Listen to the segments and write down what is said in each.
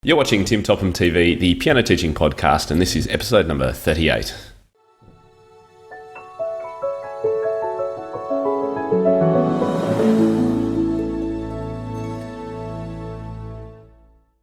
You're watching Tim Topham TV, the piano teaching podcast, and this is episode number 38.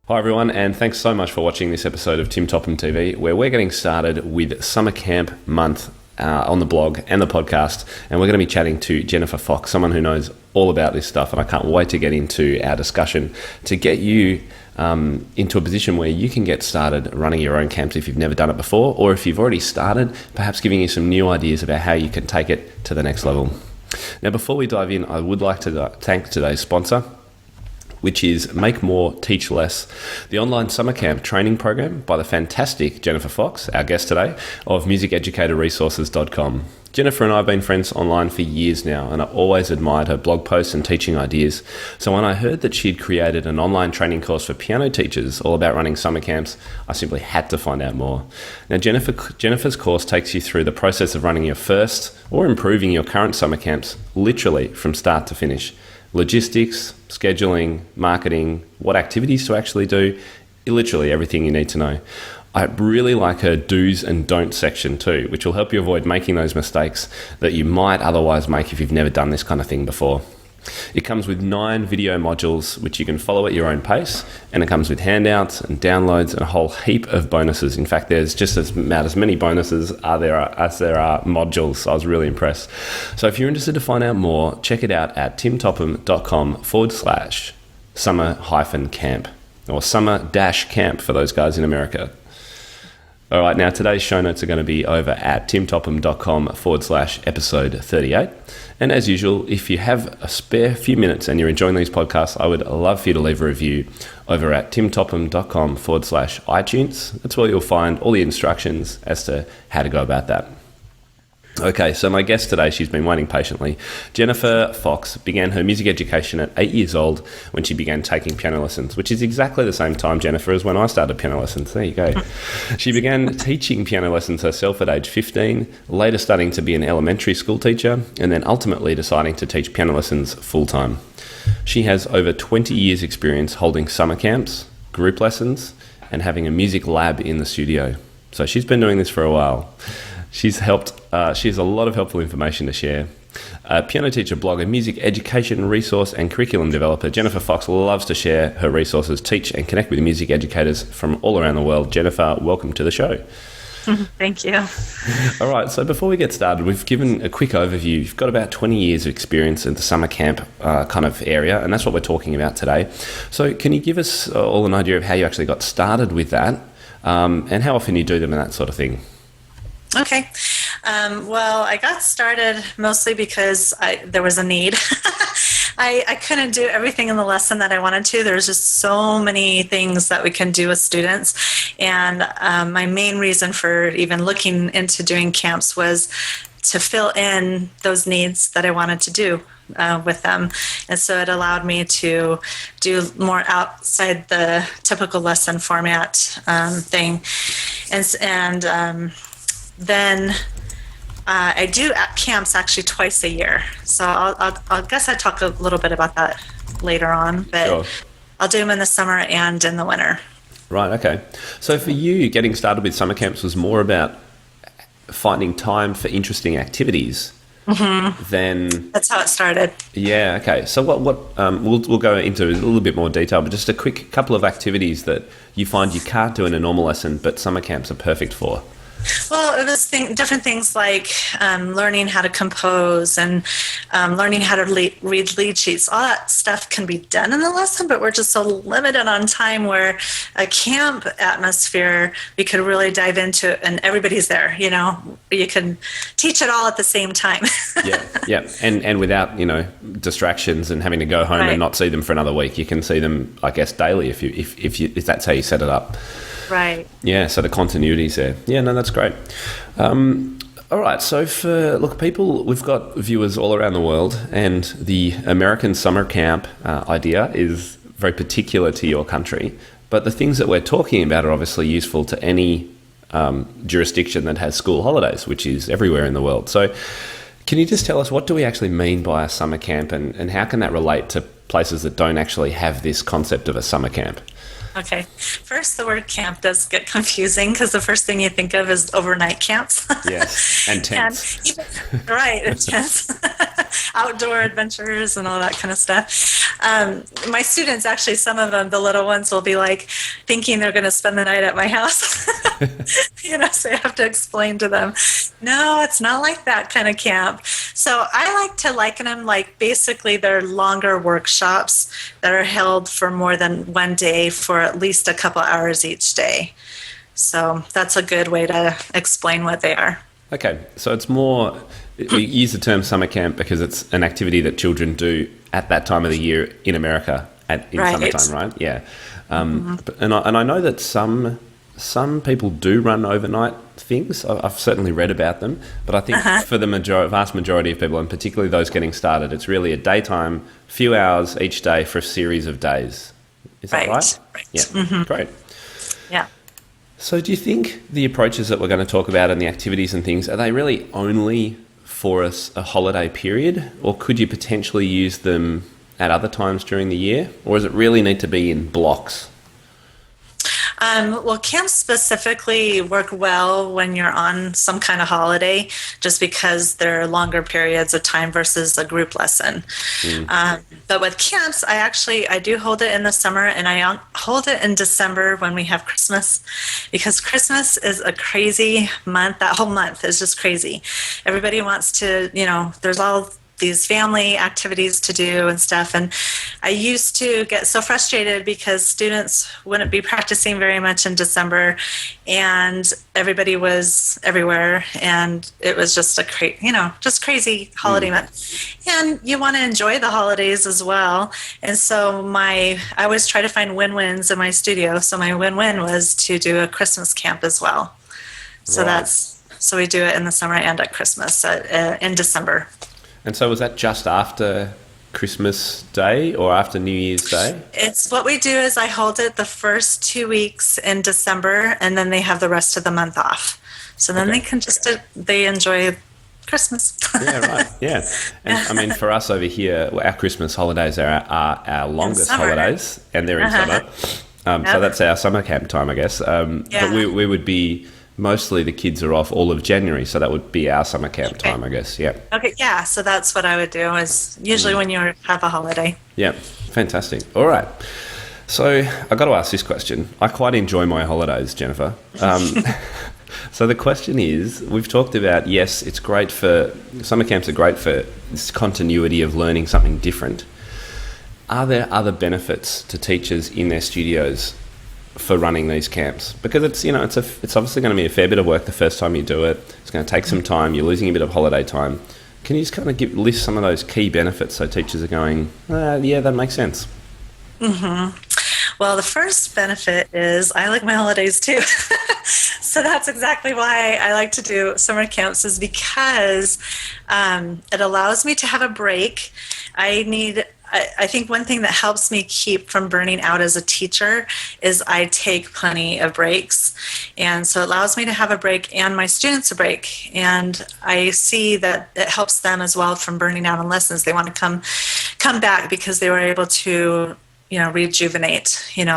Hi everyone, and thanks so much for watching this episode of Tim Topham TV, where we're getting started with summer camp month on the blog and the podcast, and we're going to be chatting to Jennifer Fox, someone who knows all about this stuff, and I can't wait to get into our discussion to get you into a position where you can get started running your own camps if you've never done it before, or if you've already started, perhaps giving you some new ideas about how you can take it to the next level. Now, before we dive in, I would like to thank today's sponsor, which is Make More, Teach Less, the online summer camp training program by the fantastic Jennifer Fox, our guest today, of musiceducatorresources.com. Jennifer and I have been friends online for years now, and I always admired her blog posts and teaching ideas. So when I heard that she'd created an online training course for piano teachers all about running summer camps, I simply had to find out more. Now, Jennifer's course takes you through the process of running your first or improving your current summer camps, literally from start to finish. Logistics, scheduling, marketing, what activities to actually do, literally everything you need to know. I really like her do's and don'ts section too, which will help you avoid making those mistakes that you might otherwise make if you've never done this kind of thing before. It comes with 9 video modules, which you can follow at your own pace, and it comes with handouts and downloads and a whole heap of bonuses. In fact, there's just about as many bonuses as there are modules. So I was really impressed. So if you're interested to find out more, check it out at timtopham.com/summer-camp or summer-camp for those guys in America. All right, now today's show notes are going to be over at timtopham.com/episode 38. And as usual, if you have a spare few minutes and you're enjoying these podcasts, I would love for you to leave a review over at timtopham.com/iTunes. That's where you'll find all the instructions as to how to go about that. Okay, so my guest today, she's been waiting patiently. Jennifer Fox began her music education at 8 years old when she began taking piano lessons, which is exactly the same time, Jennifer, as when I started piano lessons. There you go. She began teaching piano lessons herself at age 15, later studying to be an elementary school teacher, and then ultimately deciding to teach piano lessons full-time. She has over 20 years' experience holding summer camps, group lessons, and having a music lab in the studio. So she's been doing this for a while. She has a lot of helpful information to share. A piano teacher, blogger, music education resource and curriculum developer, Jennifer Fox loves to share her resources, teach and connect with music educators from all around the world. Jennifer, welcome to the show. Thank you. All right, so before we get started, we've given a quick overview. You've got about 20 years of experience in the summer camp kind of area, and that's what we're talking about today. So can you give us all an idea of how you actually got started with that and how often you do them and that sort of thing? Okay. Well, I got started mostly because there was a need. I couldn't do everything in the lesson that I wanted to. There's just so many things that we can do with students. And my main reason for even looking into doing camps was to fill in those needs that I wanted to do with them. And so it allowed me to do more outside the typical lesson format thing. Then I do at camps actually twice a year. So I guess I'll talk a little bit about that later on, but sure. I'll do them in the summer and in the winter. Right, okay. So for you, getting started with summer camps was more about finding time for interesting activities than... That's how it started. Yeah, okay. So what we'll go into a little bit more detail, but just a quick couple of activities that you find you can't do in a normal lesson, but summer camps are perfect for. Well, it was different things like learning how to compose and learning how to read lead sheets. All that stuff can be done in the lesson, but we're just so limited on time, where a camp atmosphere, we could really dive into it and everybody's there, you know. You can teach it all at the same time. Yeah. And without, distractions and having to go home and not see them for another week. You can see them, I guess, daily if that's how you set it up. Right. Yeah, so the continuity's there. Yeah, no, that's great. All right, so we've got viewers all around the world, and the American summer camp idea is very particular to your country. But the things that we're talking about are obviously useful to any jurisdiction that has school holidays, which is everywhere in the world. So can you just tell us, what do we actually mean by a summer camp, and how can that relate to places that don't actually have this concept of a summer camp? Okay. First, the word camp does get confusing because the first thing you think of is overnight camps. Yes, and tents. Right, intense. Outdoor adventures and all that kind of stuff. My students, actually, some of them, the little ones, will be like thinking they're going to spend the night at my house. So I have to explain to them, no, it's not like that kind of camp. So I like to liken them like basically they're longer workshops that are held for more than one day for at least a couple hours each day. So that's a good way to explain what they are. Okay, so it's more, we use the term summer camp because it's an activity that children do at that time of the year in America in Right. summertime, right? Yeah. And I know that some people do run overnight things. I've certainly read about them, but I think for the vast majority of people, and particularly those getting started, it's really a daytime, few hours each day for a series of days. Is that right? Right. Yeah, great. Yeah. So do you think the approaches that we're going to talk about and the activities and things, are they really only for a holiday period, or could you potentially use them at other times during the year, or does it really need to be in blocks? Well, camps specifically work well when you're on some kind of holiday, just because they're longer periods of time versus a group lesson. But with camps, I do hold it in the summer, and I hold it in December when we have Christmas, because Christmas is a crazy month. That whole month is just crazy. Everybody wants to, there's all these family activities to do and stuff. And I used to get so frustrated because students wouldn't be practicing very much in December, and everybody was everywhere, and it was just just crazy holiday month. And you want to enjoy the holidays as well. And so I always try to find win-wins in my studio. So my win-win was to do a Christmas camp as well. So Right. so we do it in the summer and at Christmas in December. And so was that just after Christmas Day or after New Year's Day? It's what we do is I hold it the first 2 weeks in December, and then they have the rest of the month off. So then Okay. they can they enjoy Christmas. Yeah, right. Yeah. And I mean, for us over here, our Christmas holidays are our longest summer. holidays, and they're in summer. So Yep. that's our summer camp time, I guess. But Yeah. we would be, mostly the kids are off all of January, so that would be our summer camp Okay. time, I guess. Yeah. Okay, yeah, so that's what I would do is usually when you have a holiday. Yeah. Fantastic. All right. So I got to ask this question. I quite enjoy my holidays, Jennifer. So the question is, we've talked about, yes, it's great summer camps are great for this continuity of learning something different. Are there other benefits to teachers in their studios for running these camps? Because it's obviously going to be a fair bit of work the first time you do it. It's going to take some time. You're losing a bit of holiday time. Can you just kind of list some of those key benefits so teachers are going, yeah, that makes sense? Well, the first benefit is I like my holidays too. So that's exactly why I like to do summer camps, is because it allows me to have a break. I think one thing that helps me keep from burning out as a teacher is I take plenty of breaks. And so it allows me to have a break and my students a break. And I see that it helps them as well from burning out on lessons. They want to come back because they were able to rejuvenate,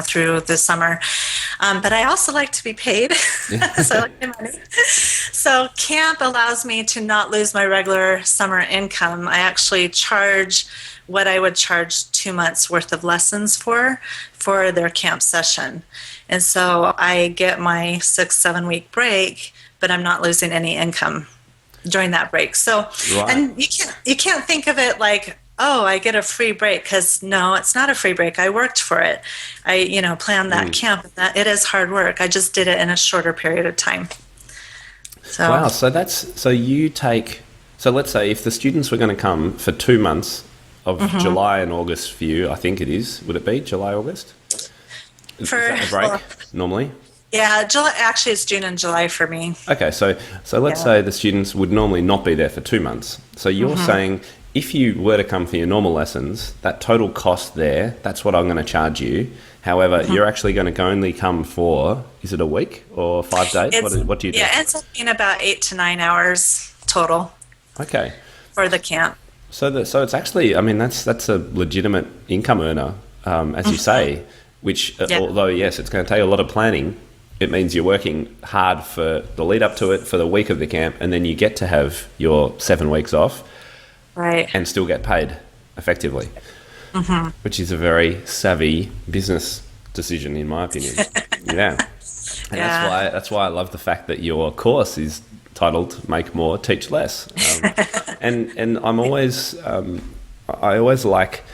through the summer. But I also like to be paid, so I like my money. So camp allows me to not lose my regular summer income. I actually charge what I would charge 2 months worth of lessons for their camp session. And so I get my 6-7 week break, but I'm not losing any income during that break. So, Right. and you can't think of it like, oh, I get a free break, because no, it's not a free break. I worked for it. I, planned that camp. It is hard work. I just did it in a shorter period of time. So, Wow. So let's say if the students were going to come for 2 months of July and August for you, I think it is. Would it be July, August? Is that a break normally? Yeah, July, actually it's June and July for me. Okay, so let's say the students would normally not be there for 2 months. So you're saying if you were to come for your normal lessons, that total cost there, that's what I'm going to charge you. However, you're actually going to only come for, is it a week or 5 days? What do you do? Yeah, it ends up being about 8 to 9 hours total Okay. for the camp. So it's actually, I mean, that's a legitimate income earner, as you say. which, Yeah. although, yes, it's going to take a lot of planning, it means you're working hard for the lead up to it, for the week of the camp, and then you get to have your 7 weeks off Right. and still get paid effectively, which is a very savvy business decision, in my opinion. Yeah. And Yeah. that's why I love the fact that your course is titled "Make More, Teach Less," and I always like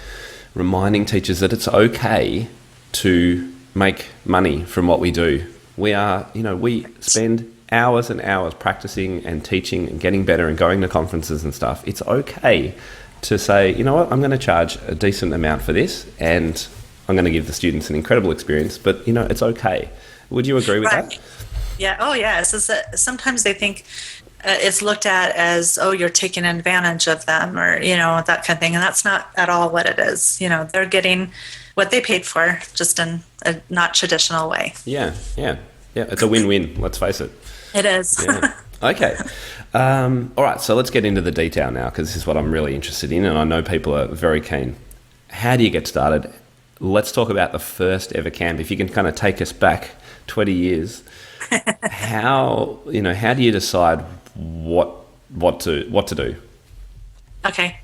reminding teachers that it's okay to make money from what we do. We spend hours and hours practicing and teaching and getting better and going to conferences and stuff. It's okay to say, you know what, I'm going to charge a decent amount for this, and I'm going to give the students an incredible experience. But it's okay. Would you agree with that? Yeah. Oh, yeah. It's just that sometimes they think it's looked at as, oh, you're taking advantage of them, or that kind of thing, and that's not at all what it is. They're getting what they paid for, just in a not traditional way. Yeah. It's a win-win. Let's face it. It is. Yeah. Okay. All right. So let's get into the detail now, because this is what I'm really interested in, and I know people are very keen. How do you get started? Let's talk about the first ever camp. If you can kind of take us back 20 years, how do you decide what to do? Okay.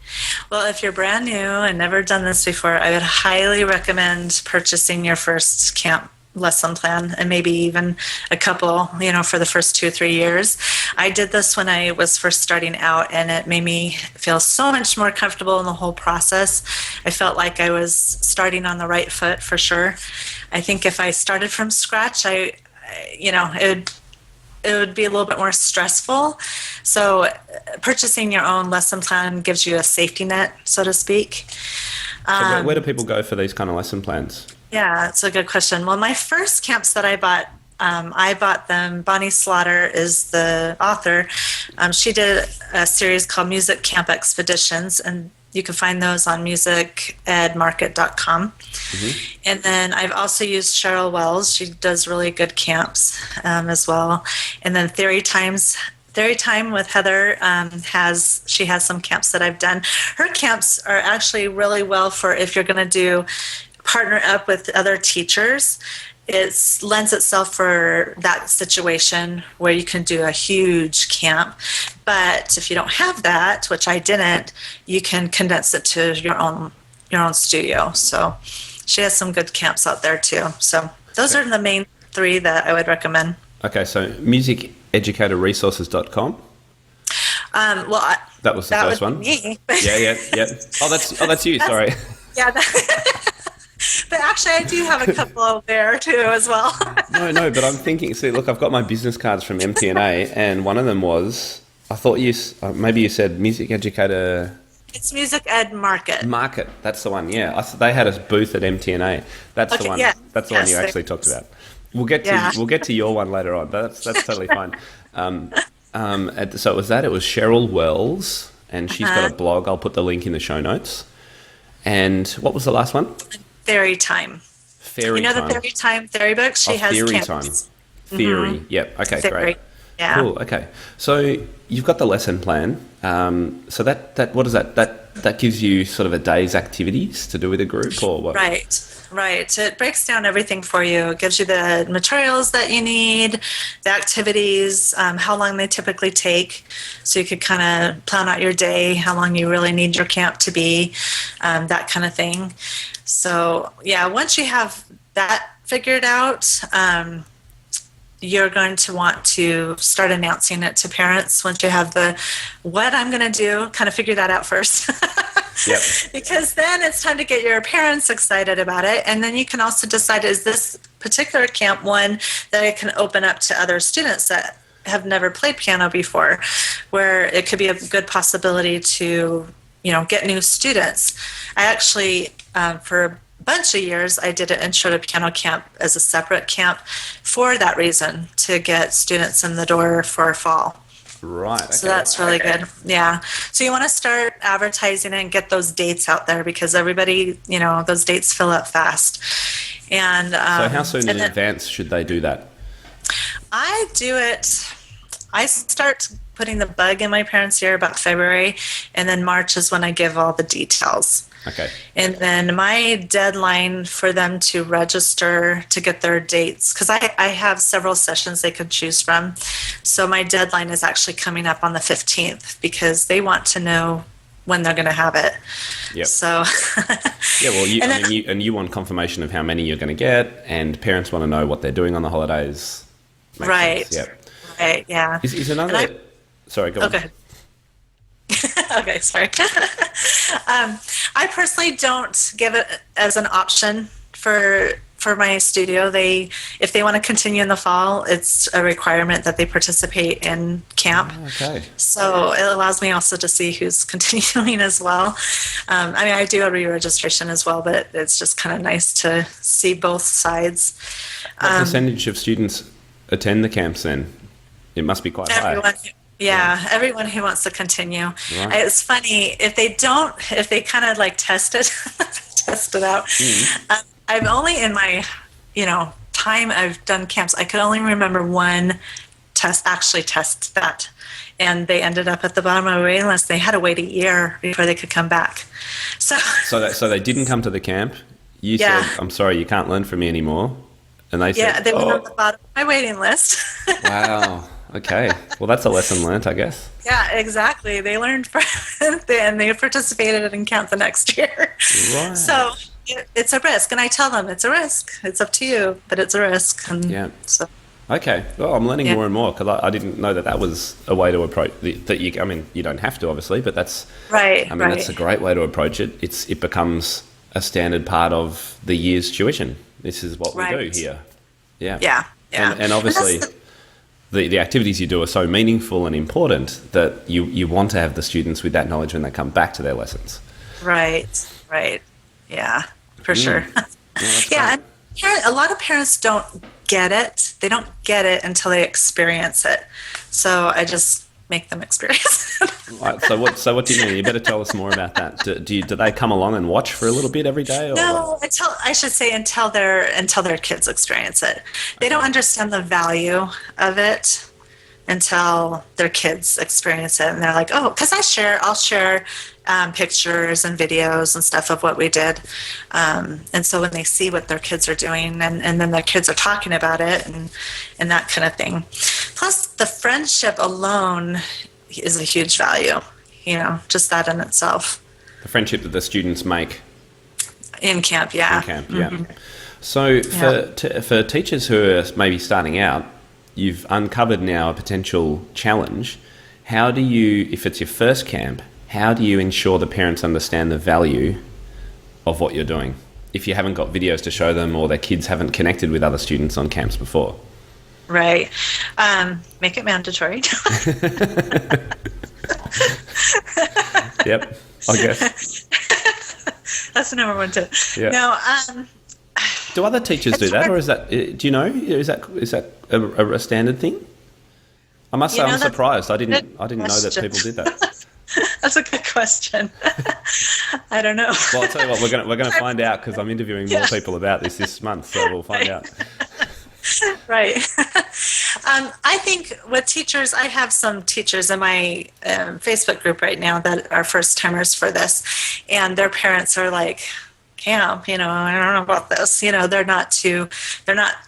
Well, if you're brand new and never done this before, I would highly recommend purchasing your first camp lesson plan, and maybe even a couple, for the first 2 or 3 years. I did this when I was first starting out, and it made me feel so much more comfortable in the whole process. I felt like I was starting on the right foot for sure. I think if I started from scratch, it would be a little bit more stressful. So purchasing your own lesson plan gives you a safety net, so to speak. So where do people go for these kind of lesson plans? Yeah, it's a good question. Well, my first camps that I bought them. Bonnie Slaughter is the author. She did a series called Music Camp Expeditions, and you can find those on musicedmarket.com. And then I've also used Cheryl Wells. She does really good camps as well. And then Theory Time with Heather has some camps that I've done. Her camps are actually really well for if you're going to partner up with other teachers. It lends itself for that situation where you can do a huge camp. But if you don't have that, which I didn't, you can condense it to your own studio. So she has some good camps out there too. So those are the main 3 that I would recommend. Okay, so musiceducatorresources.com. That was the first one. Me. Yeah. Oh, that's you. Sorry. Yeah. But actually, I do have a couple there too as well. No, but I'm thinking. See, look, I've got my business cards from MTNA, and one of them was, I thought maybe you said Music Educator. It's Music Ed Market. Market, that's the one. Yeah, they had a booth at MTNA. That's the one. Yeah. That's the one you actually talked about. We'll get to your one later on. But that's totally fine. So it was that. It was Cheryl Wells, and she's got a blog. I'll put the link in the show notes. And what was the last one? Fairy Time. Fairy Time. The Fairy Time Fairy book? She has Fairy camps. Time. Theory. Yep. Okay, Fairy. great. Yeah. Cool. Okay. So you've got the lesson plan. So that what is that? That gives you sort of a day's activities to do with a group, or what? Right. It breaks down everything for you. It gives you the materials that you need, the activities, how long they typically take, so you could kind of plan out your day, how long you really need your camp to be, that kind of thing. So, yeah, once you have that figured out, you're going to want to start announcing it to parents. Once you have what I'm going to do, kind of figure that out first. Yep. Because then it's time to get your parents excited about it. And then you can also decide, is this particular camp one that I can open up to other students that have never played piano before, where it could be a good possibility to, get new students. I actually, for a bunch of years, I did an intro to piano camp as a separate camp for that reason, to get students in the door for fall. Right. Okay. So that's really good. Yeah. So you want to start advertising and get those dates out there, because everybody, those dates fill up fast. And so how soon in advance should they do that? I start putting the bug in my parents' ear about February, and then March is when I give all the details. Okay. And then my deadline for them to register to get their dates, because I have several sessions they could choose from. So my deadline is actually coming up on the 15th because they want to know when they're going to have it. Yep. So, yeah, well, you want confirmation of how many you're going to get, and parents want to know what they're doing on the holidays. Makes right. sense. Yep. Right. Yeah. Is another... Sorry, go on. Okay. Okay, sorry. I personally don't give it as an option for my studio. If they want to continue in the fall, it's a requirement that they participate in camp. Okay. So it allows me also to see who's continuing as well. I mean, I do a re-registration as well, but it's just kind of nice to see both sides. What percentage of students attend the camps then? It must be quite high. Yeah, everyone who wants to continue. Right. It's funny, if they kind of like test it out. I've only in my, time I've done camps, I could only remember one test that. And they ended up at the bottom of the waiting list. They had to wait a year before they could come back. So they didn't come to the camp. You said, I'm sorry, you can't learn from me anymore. And they said, they went on the bottom of my waiting list. Wow. Okay. Well, that's a lesson learned, I guess. Yeah, exactly. They learned from it, and they participated in camp the next year. Right. So it's a risk, and I tell them it's a risk. It's up to you, but it's a risk. And yeah. So. Okay. Well, I'm learning more and more because I didn't know that was a way to approach that. You don't have to, obviously, but that's right. That's a great way to approach it. It becomes a standard part of the year's tuition. This is what we do here. Yeah. Yeah. Yeah. And obviously, the activities you do are so meaningful and important that you want to have the students with that knowledge when they come back to their lessons. Right. Right. Yeah. For sure. Yeah. And a lot of parents don't get it. They don't get it until they experience it. So I just make them experience it. Right, so what do you mean? You better tell us more about that. Do they come along and watch for a little bit every day? Or no, until their kids experience it. They don't understand the value of it until their kids experience it, and they're like, oh, because I'll share pictures and videos and stuff of what we did, and so when they see what their kids are doing, and then their kids are talking about it and that kind of thing. Plus, the friendship alone is a huge value, just that in itself. The friendship that the students make in camp, yeah. In camp, yeah. Mm-hmm. So for teachers who are maybe starting out, you've uncovered now a potential challenge. How do you, if it's your first camp, how do you ensure the parents understand the value of what you're doing if you haven't got videos to show them or their kids haven't connected with other students on camps before? Right. Make it mandatory. Yep, I guess. That's the number one tip. Yeah. No, do other teachers do that, or is that? Do you know? Is that a standard thing? I must say, I'm surprised. I didn't know that people did that. That's a good question. I don't know. Well, I'll tell you what, we're going to find out because I'm interviewing more people about this month, so we'll find out. Right. I think with teachers, I have some teachers in my Facebook group right now that are first timers for this, and their parents are like, camp, I don't know about this. They're not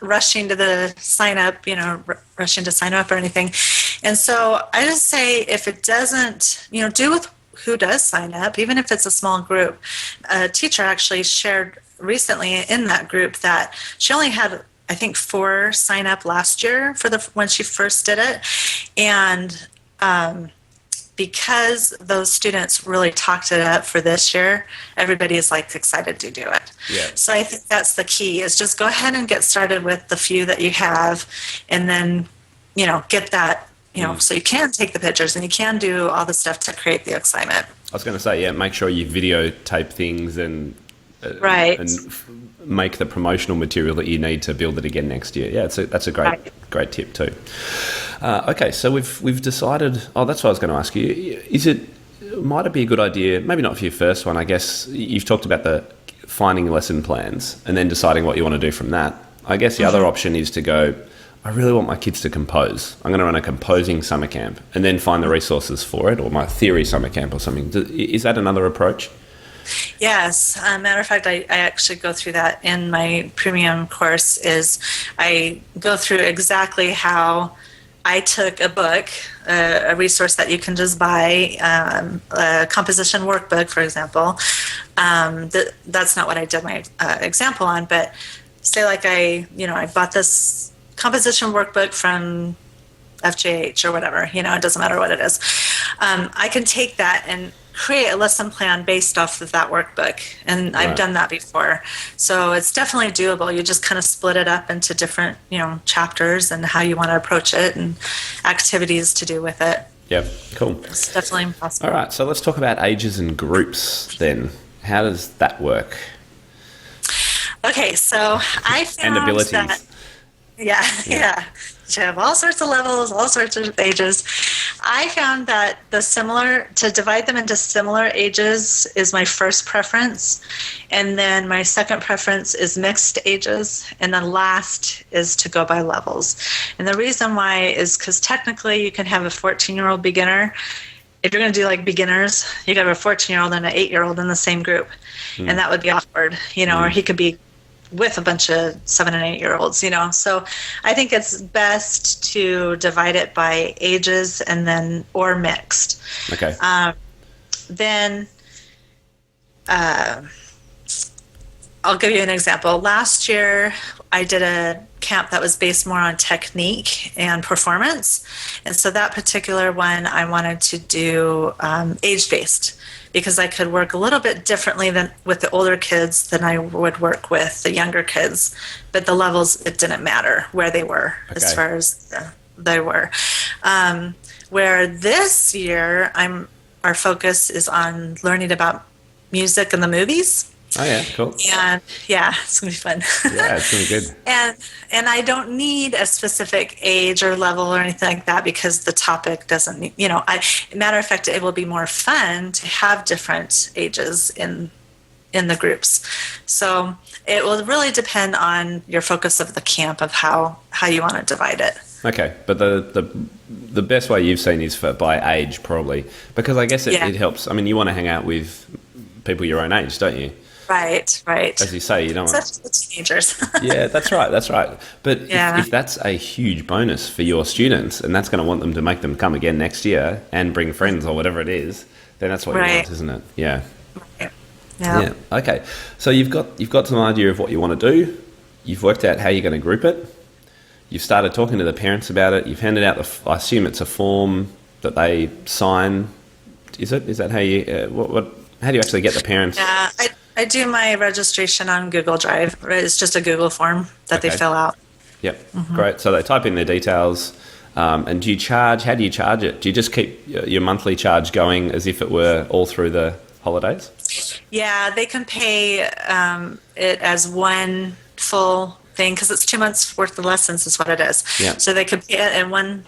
rushing to sign up or anything. And so I just say, if it doesn't, do with who does sign up, even if it's a small group. A teacher actually shared recently in that group that she only had, I think, 4 sign up last year when she first did it. And, because those students really talked it up for this year, everybody is excited to do it. Yeah. So I think that's the key, is just go ahead and get started with the few that you have, and then, get that, so you can take the pictures and you can do all the stuff to create the excitement. I was going to say, make sure you videotape things and right. and make the promotional material that you need to build it again next year. Yeah, that's a great tip too. Okay, so we've decided. Oh, that's what I was going to ask you. Might it be a good idea? Maybe not for your first one. I guess you've talked about the finding lesson plans and then deciding what you want to do from that. I guess the other option is to go, I really want my kids to compose. I'm going to run a composing summer camp and then find the resources for it, or my theory summer camp or something. Is that another approach? Yes. Matter of fact, I actually go through that in my premium course. Is I go through exactly how I took a book, a resource that you can just buy, a composition workbook, for example. That's not what I did my example on, but say like I bought this composition workbook from FJH or whatever, it doesn't matter what it is. I can take that and create a lesson plan based off of that workbook. And I've done that before. So it's definitely doable. You just kind of split it up into different, chapters and how you want to approach it and activities to do with it. Yep, cool. It's definitely possible. All right, so let's talk about ages and groups then. How does that work? Okay, so I found and abilities. that, yeah. You have all sorts of levels, all sorts of ages. I found that to divide them into similar ages is my first preference. And then my second preference is mixed ages. And then last is to go by levels. And the reason why is because technically you can have a 14-year-old beginner. If you're going to do like beginners, you got a 14-year-old and an 8-year-old in the same group. And that would be awkward, or he could be with a bunch of 7 and 8-year-olds, So I think it's best to divide it by ages and then, or mixed. Okay. Then I'll give you an example. Last year, I did a camp that was based more on technique and performance. And so that particular one, I wanted to do age-based, because I could work a little bit differently than with the older kids than I would work with the younger kids. But the levels, it didn't matter where they were as far as they were. Where this year, our focus is on learning about music and the movies. Oh yeah, cool. And it's gonna be fun. Yeah, it's gonna be good. And I don't need a specific age or level or anything like that, because the topic doesn't need, matter of fact, it will be more fun to have different ages in the groups. So it will really depend on your focus of the camp of how you want to divide it. Okay, but the best way you've seen is by age, probably, because I guess it helps. I mean, you want to hang out with people your own age, don't you? Right. As you say, you don't want teenagers. Yeah, that's right. But if that's a huge bonus for your students, and that's going to want them to make them come again next year and bring friends or whatever it is, then that's what you want, isn't it? Yeah. Right. Yeah. Okay. So you've got some idea of what you want to do. You've worked out how you're going to group it. You've started talking to the parents about it. You've handed out I assume it's a form that they sign. Is it? Is that how you? How do you actually get the parents? Yeah, I do my registration on Google Drive. It's just a Google form that they fill out. Yep, great. So they type in their details. And do you charge? How do you charge it? Do you just keep your monthly charge going as if it were all through the holidays? Yeah, they can pay it as one full thing, because it's 2 months worth of lessons is what it is. Yeah. So they could pay it in one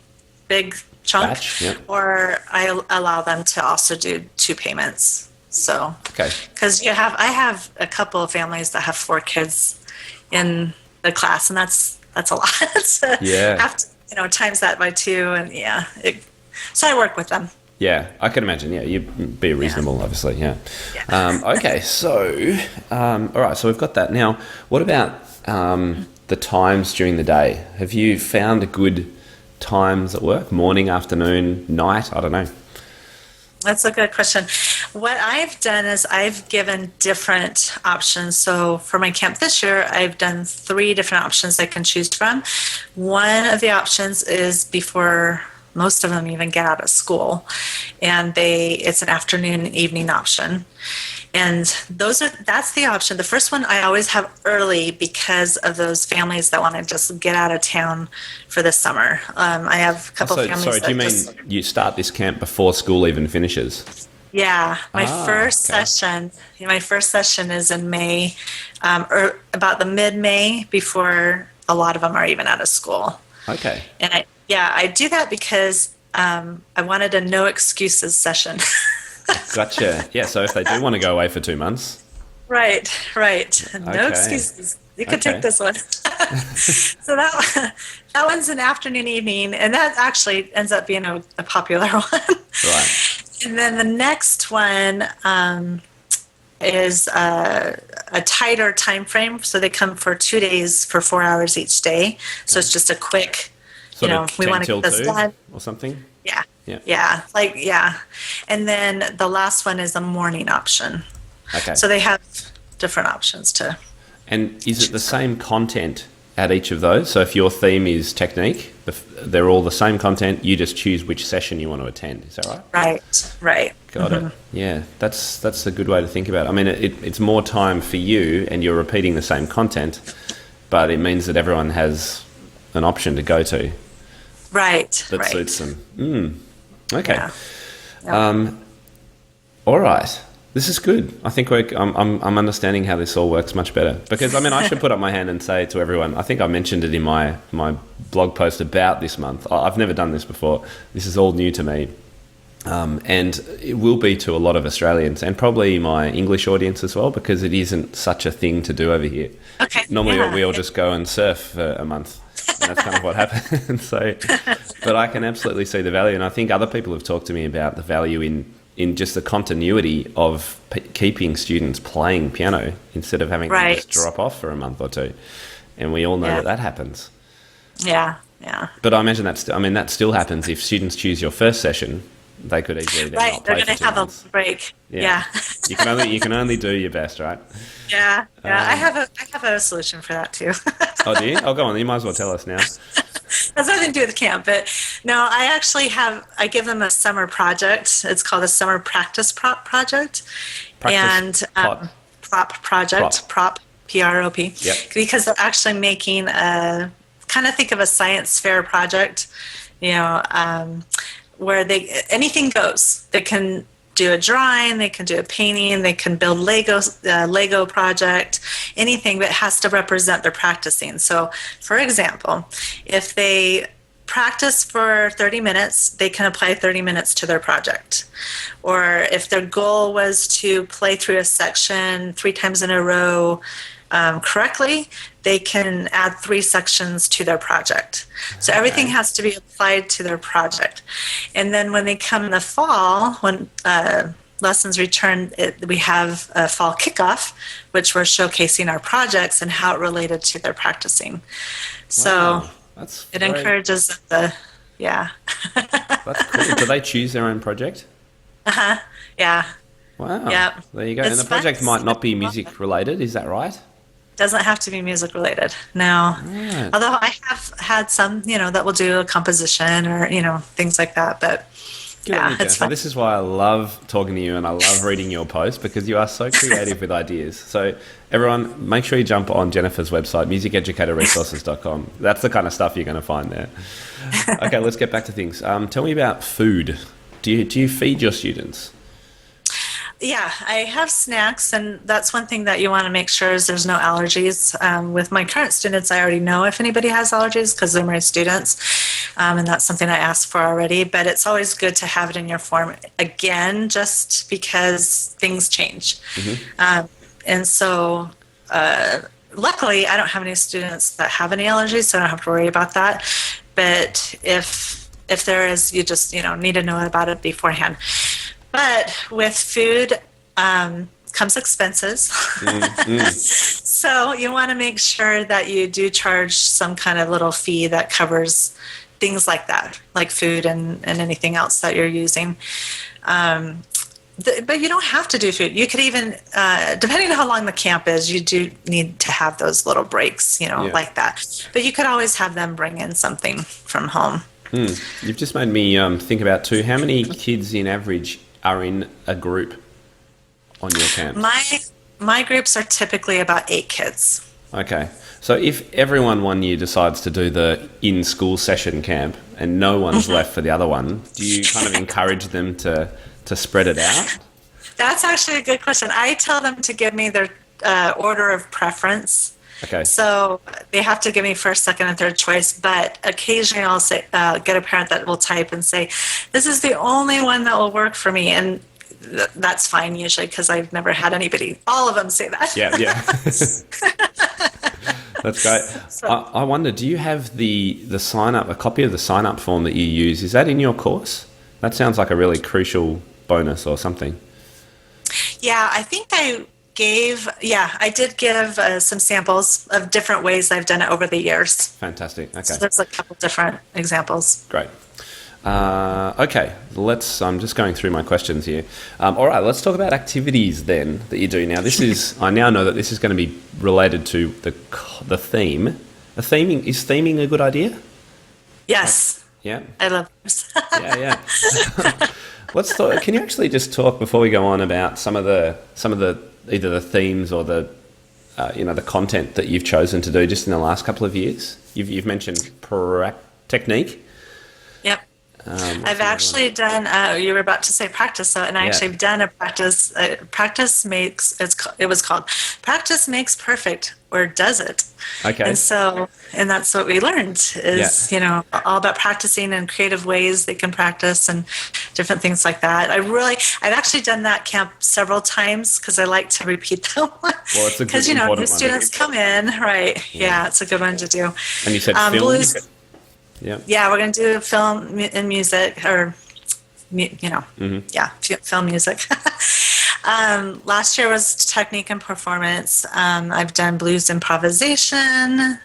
big chunk, batch, or I allow them to also do 2 payments. So, because I have a couple of families that have 4 kids in the class, and that's a lot. So have to, times that by 2, and so I work with them. Yeah, I can imagine. Yeah, you'd be reasonable, obviously. Yeah. Okay, so all right, so we've got that. Now, what about the times during the day? Have you found good times at work? Morning, afternoon, night? I don't know. That's a good question. What I've done is I've given different options. So for my camp this year, I've done 3 different options I can choose from. One of the options is before most of them even get out of school, and it's an afternoon and evening option. And that's the option. The first one I always have early because of those families that want to just get out of town for the summer. I have a couple of families. Sorry, do you mean you start this camp before school even finishes? Yeah, my first session is in May, or about the mid-May, before a lot of them are even out of school. Okay. And I do that because I wanted a no excuses session. Gotcha. Yeah, so if they do want to go away for 2 months. Right. No excuses. You could take this one. So that one's an afternoon, evening, and that actually ends up being a popular one. Right. And then the next one is a tighter time frame. So they come for 2 days for 4 hours each day. So it's just a quick, Sort of we 10 want to till get this 2 done. or something? Yeah. Yeah. Yeah. And then the last one is a morning option. Okay. So they have different options to. And is it the same content at each of those? So if your theme is technique, they're all the same content, you just choose which session you want to attend. Is that right? Right. Got it. Yeah, that's a good way to think about it. I mean, it's more time for you and you're repeating the same content, but it means that everyone has an option to go to Right. that suits them. Okay. Yeah. All right. This is good. I think I'm understanding how this all works much better. Because, I mean, I should put up my hand and say to everyone, I think I mentioned it in my blog post about this month. I've never done this before. This is all new to me. And it will be to a lot of Australians and probably my English audience as well, because it isn't such a thing to do over here. Okay. Normally we all just go and surf for a month. And that's kind of what happens. So, but I can absolutely see the value. And I think other people have talked to me about the value in just the continuity of keeping students playing piano instead of having them just drop off for a month or two. And we all know that happens. Yeah. But I imagine that still happens if students choose your first session. They could easily then not play they're going to have a break. Yeah. you can only do your best, right? Yeah. I have a solution for that too. Oh, do you? Oh, go on. You might as well tell us now. Has nothing to do with camp, but no, I give them a summer project. It's called a summer practice project. Prop project, prop, P-R-O-P. Yep. Because they're actually making kind of think of a science fair project, where anything goes. They can do a drawing, they can do a painting, they can build Lego project, anything, but it has to represent their practicing. So, for example, if they practice for 30 minutes, they can apply 30 minutes to their project. Or if their goal was to play through a section 3 times in a row correctly, they can add 3 sections to their project. So everything has to be applied to their project. And then when they come in the fall, when lessons return, we have a fall kickoff, which we're showcasing our projects and how it related to their practicing. So it encourages yeah. That's cool. Do they choose their own project? Yeah. Wow. Yeah. There you go. And the project might not be music related, is that right? Doesn't have to be music related. No. Right. Although I have had some, that will do a composition or, things like that. But it's fun. This is why I love talking to you and I love reading your posts, because you are so creative with ideas. So everyone, make sure you jump on Jennifer's website, musiceducatorresources.com. That's the kind of stuff you're going to find there. Okay, let's get back to things. Tell me about food. Do you feed your students? Yeah, I have snacks, and that's one thing that you want to make sure is there's no allergies. With my current students, I already know if anybody has allergies because they're my students, and that's something I asked for already. But it's always good to have it in your form again, just because things change. Mm-hmm. And so, luckily, I don't have any students that have any allergies, so I don't have to worry about that. But if there is, you just need to know about it beforehand. But with food comes expenses. Mm-hmm. So you want to make sure that you do charge some kind of little fee that covers things like that, like food and anything else that you're using. But you don't have to do food. You could even, depending on how long the camp is, you do need to have those little breaks, like that. But you could always have them bring in something from home. You've just made me think about too, how many kids in average are in a group on your camp? My groups are typically about 8 kids. Okay. So if everyone one year decides to do the in-school session camp and no one's left for the other one, do you kind of encourage them to spread it out? That's actually a good question. I tell them to give me their order of preference. Okay. So they have to give me first, second, and third choice. But occasionally I'll say, get a parent that will type and say, this is the only one that will work for me. And that's fine usually because I've never had all of them say that. Yeah. That's great. So, I wonder, do you have the sign-up, a copy of the sign-up form that you use? Is that in your course? That sounds like a really crucial bonus or something. Yeah, I think I did give some samples of different ways I've done it over the years. Fantastic. Okay. So there's a couple different examples. Great. Okay, I'm just going through my questions here. All right, let's talk about activities then that you do now. I now know that this is going to be related to the theme. Is theming a good idea? Yes. Yeah. I love this. Yeah. Let's talk. Can you actually just talk before we go on about some of the either the themes or the the content that you've chosen to do just in the last couple of years? You've mentioned technique. Yep. I've actually done. You were about to say practice, and I actually have done a practice. Practice makes it was called Practice Makes Perfect, or does it? Okay. And that's what we learned is all about practicing and creative ways they can practice and different things like that. I've actually done that camp several times because I like to repeat them. Well, it's a good because new students come in, right? Yeah, it's a good one to do. And you said film. Blues. Yeah, we're going to do film and music, or film music. Last year was technique and performance. I've done blues improvisation.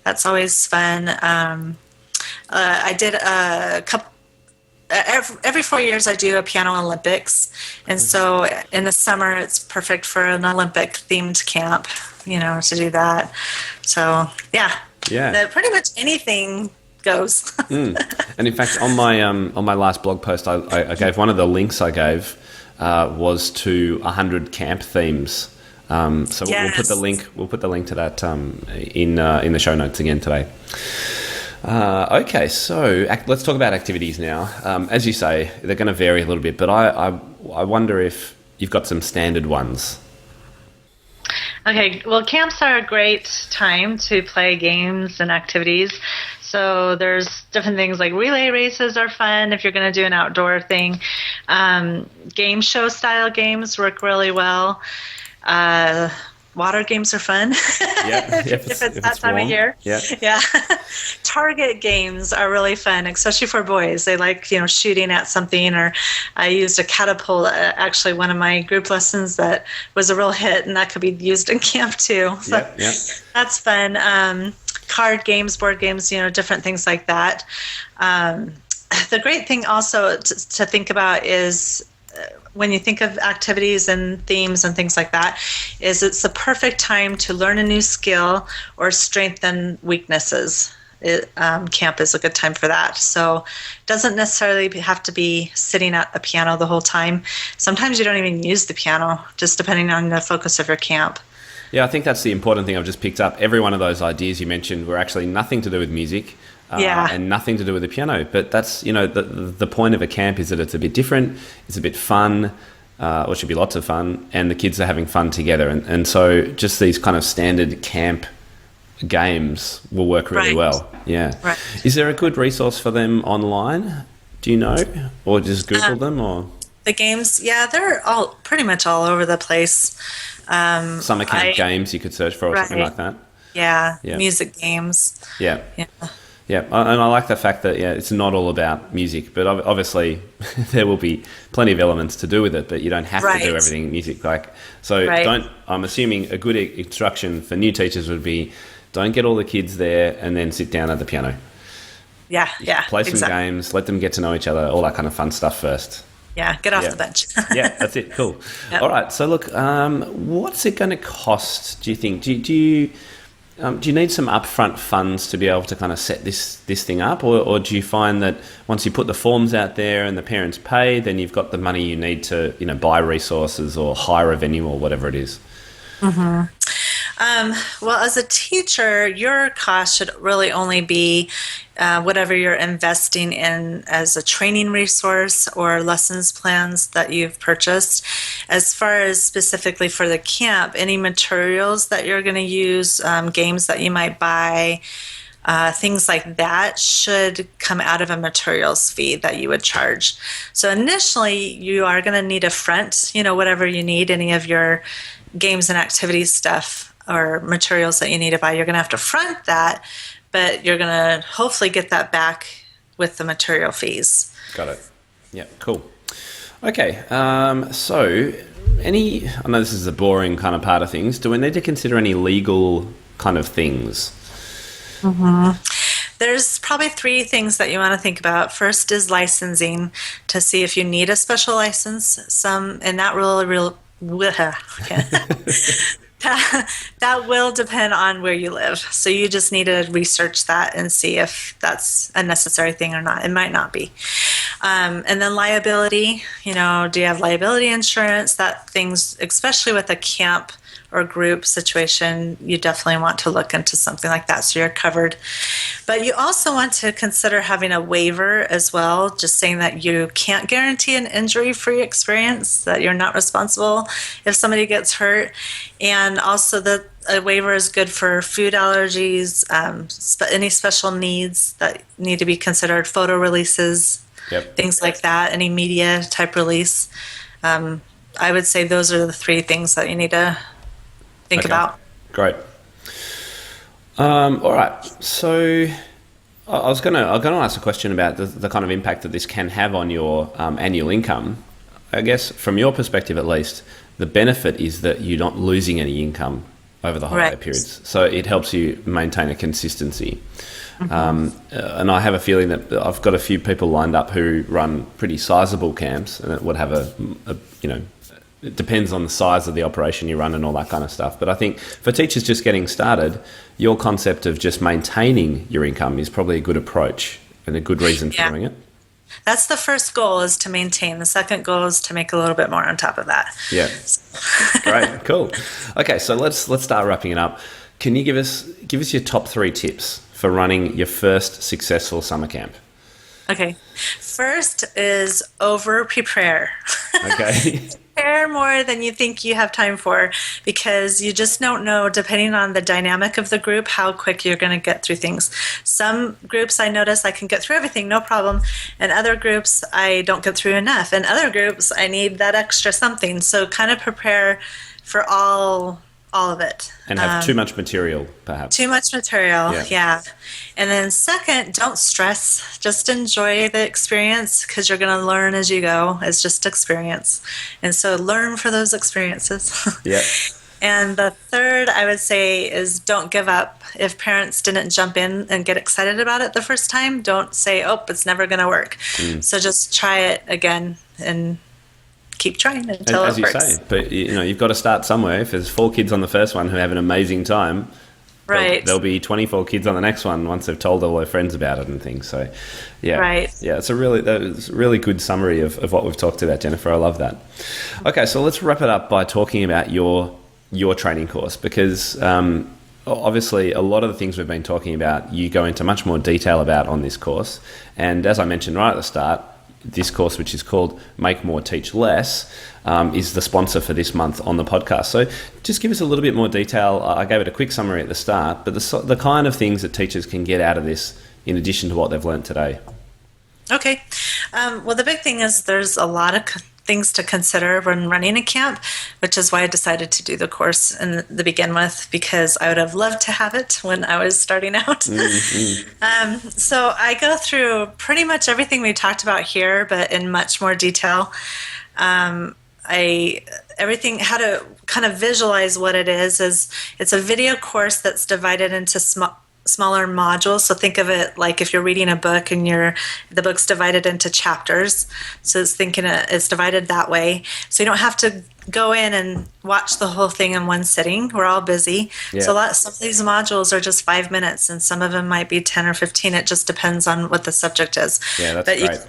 That's always fun. I did a couple. Every 4 years, I do a piano Olympics, and so in the summer, it's perfect for an Olympic themed camp. To do that. So pretty much anything goes. And in fact, on my last blog post, I gave one of the links I gave was to 100 camp themes. So we'll put the link to that in the show notes again today. Okay, so let's talk about activities now. As you say, they're going to vary a little bit, but I wonder if you've got some standard ones. Okay, well, camps are a great time to play games and activities. So there's different things like relay races are fun if you're going to do an outdoor thing. Game show style games work really well. Water games are fun if it's that time of year. Yeah. Target games are really fun, especially for boys. They like shooting at something. Or I used a catapult. Actually, one of my group lessons that was a real hit, and that could be used in camp too. So that's fun. Card games, board games, different things like that. The great thing also to think about is when you think of activities and themes and things like that, is it's the perfect time to learn a new skill or strengthen weaknesses. Camp is a good time for that. So it doesn't necessarily have to be sitting at a piano the whole time. Sometimes you don't even use the piano, just depending on the focus of your camp. Yeah, I think that's the important thing I've just picked up. Every one of those ideas you mentioned were actually nothing to do with music. And nothing to do with the piano. But that's, the point of a camp is that it's a bit different, it's a bit fun, or it should be lots of fun, and the kids are having fun together. And so just these kind of standard camp games will work really well. Yeah. Right. Is there a good resource for them online? Do you know? Or just Google them? Or the games, they're all pretty much all over the place. Summer camp games you could search for or something like that? Yeah. Music games. Yeah. Yeah, and I like the fact that it's not all about music, but obviously there will be plenty of elements to do with it, but you don't have to do everything music. I'm assuming a good instruction for new teachers would be, don't get all the kids there and then sit down at the piano. Yeah, Play some games, let them get to know each other, all that kind of fun stuff first. Yeah, get off the bench. Yeah, that's it. Cool. Yep. All right. So look, what's it going to cost? Do you think? Do you need some upfront funds to be able to kind of set this thing up, or do you find that once you put the forms out there and the parents pay, then you've got the money you need to buy resources or hire a venue or whatever it is? Mm-hmm. Well, as a teacher, your cost should really only be whatever you're investing in as a training resource or lessons plans that you've purchased. As far as specifically for the camp, any materials that you're going to use, games that you might buy, things like that should come out of a materials fee that you would charge. So initially, you are going to need a front, whatever you need, any of your games and activities stuff or materials that you need to buy, you're going to have to front that, but you're going to hopefully get that back with the material fees. Got it. Yeah, cool. Okay, so I know this is the boring kind of part of things. Do we need to consider any legal kind of things? There's probably three things that you want to think about. First is licensing to see if you need a special license. And that that will depend on where you live. So you just need to research that and see if that's a necessary thing or not. It might not be. And then liability, do you have liability insurance? That things, especially with a camp or group situation, you definitely want to look into something like that so you're covered. But you also want to consider having a waiver as well, just saying that you can't guarantee an injury-free experience, that you're not responsible if somebody gets hurt. And also that a waiver is good for food allergies, any special needs that need to be considered, photo releases, things like that, any media type release. I would say those are the three things that you need to think about. Great. All right. So I'm going to ask a question about the kind of impact that this can have on your annual income. I guess from your perspective, at least, the benefit is that you're not losing any income over the holiday periods. So it helps you maintain a consistency. And I have a feeling that I've got a few people lined up who run pretty sizable camps, and it would have it depends on the size of the operation you run and all that kind of stuff. But I think for teachers just getting started, your concept of just maintaining your income is probably a good approach and a good reason for doing it. That's the first goal, is to maintain. The second goal is to make a little bit more on top of that. Yeah. Great. Cool. Okay, so let's start wrapping it up. Can you give us your top 3 tips for running your first successful summer camp? Okay. First is over-prepare. Okay. Prepare more than you think you have time for, because you just don't know, depending on the dynamic of the group, how quick you're going to get through things. Some groups I notice I can get through everything, no problem. And other groups I don't get through enough. And other groups I need that extra something. So kind of prepare for all of it. And have too much material, perhaps. Too much material, yeah. And then second, don't stress. Just enjoy the experience, because you're going to learn as you go. It's just experience. And so learn for those experiences. Yeah. And the third, I would say, is don't give up. If parents didn't jump in and get excited about it the first time, don't say, it's never going to work. So just try it again and keep trying until it works. As you say, but you've got to start somewhere. If there's 4 kids on the first one who have an amazing time, there'll be 24 kids on the next one once they've told all their friends about it and things. So, it's a really good summary of what we've talked about, Jennifer. I love that. Okay, so let's wrap it up by talking about your training course, because obviously a lot of the things we've been talking about, you go into much more detail about on this course. And as I mentioned right at the start, this course, which is called Make More, Teach Less, is the sponsor for this month on the podcast. So just give us a little bit more detail. I gave it a quick summary at the start, but the kind of things that teachers can get out of this in addition to what they've learned today. Okay. Well, the big thing is there's a lot of things to consider when running a camp, which is why I decided to do the course to begin with, because I would have loved to have it when I was starting out. So I go through pretty much everything we talked about here, but in much more detail. How to kind of visualize what it is it's a video course that's divided into smaller modules. So think of it like if you're reading a book and the book's divided into chapters. So it's divided that way. So you don't have to go in and watch the whole thing in one sitting. We're all busy. Yeah. So some of these modules are just 5 minutes, and some of them might be 10 or 15. It just depends on what the subject is. Yeah, that's great.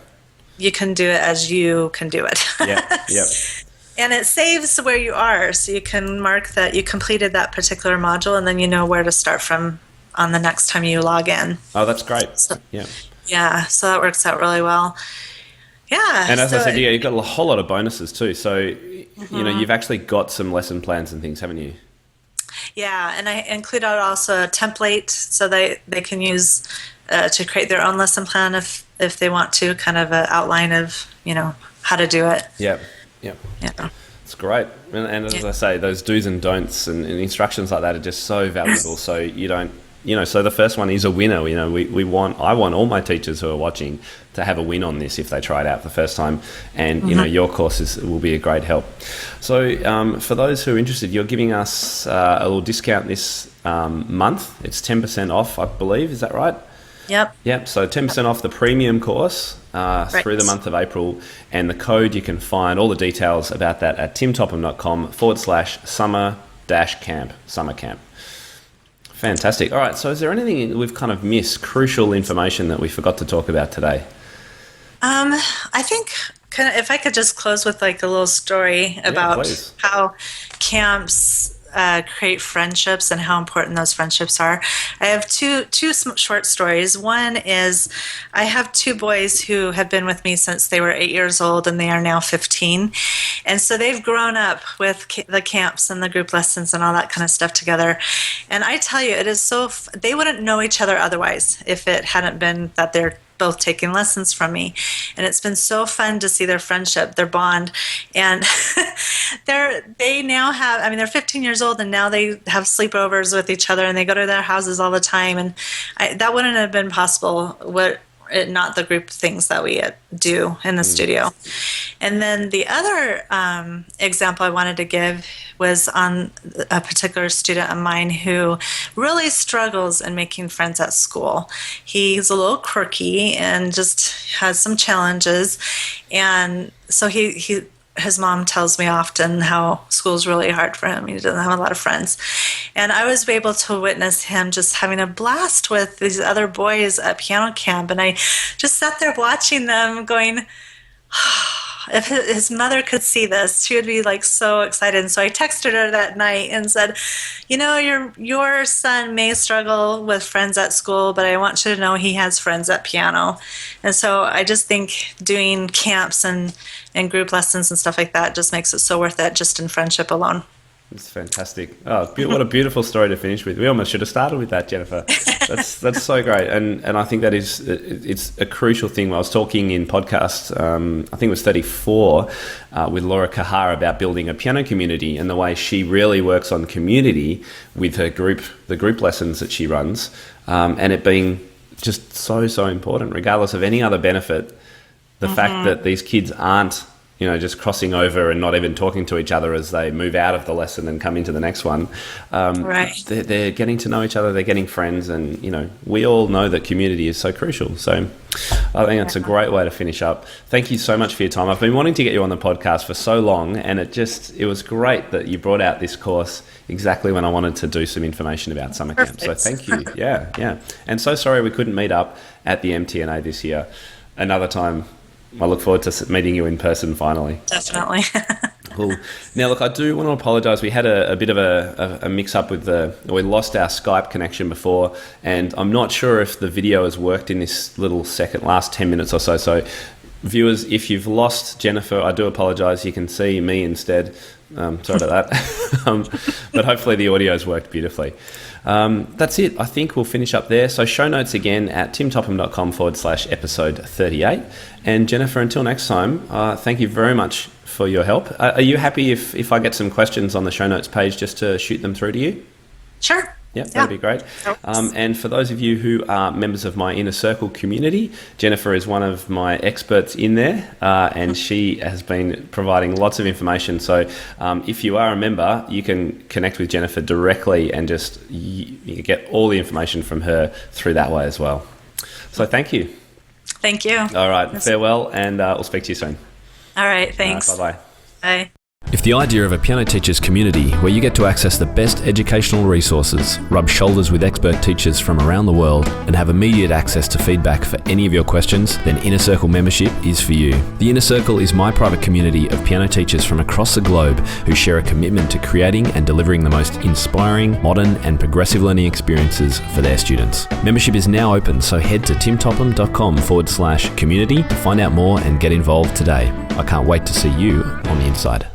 You can do it as you can do it. Yeah, yep. And it saves where you are, so you can mark that you completed that particular module, and then you know where to start from on the next time you log in. Oh, that's great. So that works out really well. Yeah. And as I said, you've got a whole lot of bonuses too. So, you've actually got some lesson plans and things, haven't you? Yeah, and I included also a template so they can use to create their own lesson plan if they want to, kind of an outline of, how to do it. Yeah. It's great. And as I say, those do's and don'ts and instructions like that are just so valuable. So you don't so the first one is a winner. I want all my teachers who are watching to have a win on this if they try it out for the first time. And, your course will be a great help. So for those who are interested, you're giving us a little discount this month. It's 10% off, I believe. Is that right? Yep. So 10% off the premium course through the month of April. And the code, you can find all the details about that at timtopham.com/summer-camp. Summer camp. Fantastic. All right. So is there anything we've kind of missed, crucial information that we forgot to talk about today? I think if I could just close with like a little story about how camps create friendships and how important those friendships are. I have two short stories. One is I have two boys who have been with me since they were 8 years old, and they are now 15. And so they've grown up with the camps and the group lessons and all that kind of stuff together. And I tell you, it is they wouldn't know each other otherwise if it hadn't been that they're both taking lessons from me. And it's been so fun to see their friendship, their bond. And they now have, they're 15 years old, and now they have sleepovers with each other, and they go to their houses all the time. And that wouldn't have been possible not the group things that we do in the studio. And then the other example I wanted to give was on a particular student of mine who really struggles in making friends at school. He's a little quirky and just has some challenges. And so his mom tells me often how school's really hard for him. He doesn't have a lot of friends. And I was able to witness him just having a blast with these other boys at piano camp. And I just sat there watching them going, if his mother could see this, she would be like so excited. And so I texted her that night and said, your son may struggle with friends at school, but I want you to know he has friends at piano. And so I just think doing camps and group lessons and stuff like that just makes it so worth it just in friendship alone. It's fantastic. Oh, what a beautiful story to finish with. We almost should have started with that, Jennifer. That's so great. And I think that it's a crucial thing. I was talking in podcast, I think it was 34, with Laura Kahar about building a piano community and the way she really works on community with her group, the group lessons that she runs, and it being just so important, regardless of any other benefit. The fact that these kids aren't just crossing over and not even talking to each other as they move out of the lesson and come into the next one. They're getting to know each other, they're getting friends, and, we all know that community is so crucial. So I think it's a great way to finish up. Thank you so much for your time. I've been wanting to get you on the podcast for so long, and it was great that you brought out this course exactly when I wanted to do some information about summer camp. So thank you. Yeah. And so sorry we couldn't meet up at the MTNA this year. Another time, I look forward to meeting you in person finally. Definitely. Cool. Now, look, I do want to apologise. We had a bit of a mix-up with we lost our Skype connection before, and I'm not sure if the video has worked in this little last 10 minutes or so. So, viewers, if you've lost Jennifer, I do apologise. You can see me instead. Sorry about that. But hopefully the audio has worked beautifully. That's it. I think we'll finish up there. So show notes again at timtopham.com/episode 38. And Jennifer, until next time, thank you very much for your help. Are you happy if I get some questions on the show notes page just to shoot them through to you? Sure. Yep, that'd be great. And for those of you who are members of my Inner Circle community, Jennifer is one of my experts in there, and she has been providing lots of information. So if you are a member, you can connect with Jennifer directly and just you get all the information from her through that way as well. So thank you. Thank you. All right, farewell, and we'll speak to you soon. All right, thanks. Bye-bye. Bye. If the idea of a piano teachers community where you get to access the best educational resources, rub shoulders with expert teachers from around the world, and have immediate access to feedback for any of your questions, then Inner Circle membership is for you. The Inner Circle is my private community of piano teachers from across the globe who share a commitment to creating and delivering the most inspiring, modern and progressive learning experiences for their students. Membership is now open, so head to timtopham.com/community to find out more and get involved today. I can't wait to see you on the inside.